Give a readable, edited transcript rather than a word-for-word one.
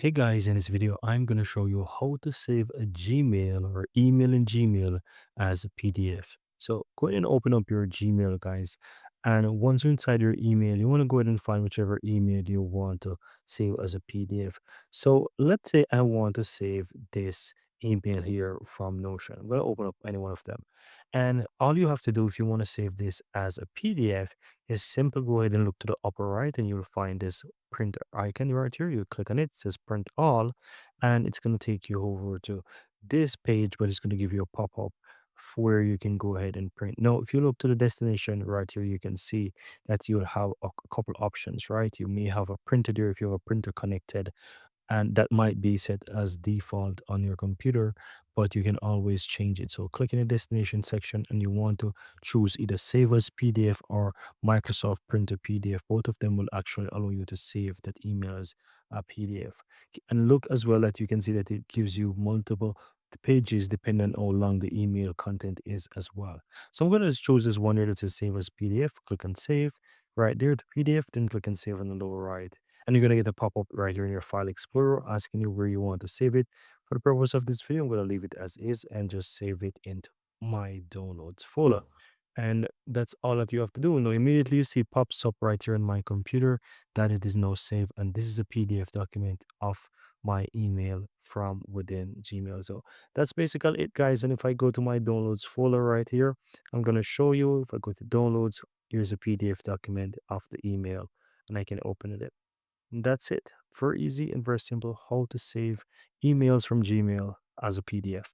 Hey guys, in this video, I'm going to show you how to save a Gmail or email in Gmail as a PDF. So go ahead and open up your Gmail, guys. And once you're inside your email, you want to go ahead and find whichever email you want to save as a PDF. So let's say I want to save this email here from Notion. I'm going to open up any one of them. And all you have to do if you want to save this as a PDF is simply go ahead and look to the upper right and you'll find this print icon right here. You click on it, it says print all, and it's going to take you over to this page, but it's going to give you a pop-up where you can go ahead and print. Now, if you look to the destination right here, you can see that you'll have a couple options, right? You may have a printer there if you have a printer connected, and that might be set as default on your computer, but you can always change it. So click in the destination section and you want to choose either save as PDF or Microsoft Printer PDF. Both of them will actually allow you to save that email as a PDF. And look as well that you can see that it gives you multiple pages depending on how long the email content is as well. So I'm going to choose this one here that says save as PDF. Click on save right there, the PDF, then click on save on the lower right, and you're going to get a pop-up right here in your file explorer asking you where you want to save it. For the purpose of this video, I'm going to leave it as is and just save it into my downloads folder. And that's all that you have to do. Now immediately you see pops up right here on my computer that it is now saved, and this is a PDF document of my email from within Gmail. So that's basically it, guys. And if I go to my downloads folder right here, I'm going to show you. If I go to downloads, here's a PDF document of the email and I can open it. That's it. Very easy and very simple how to save emails from Gmail as a PDF.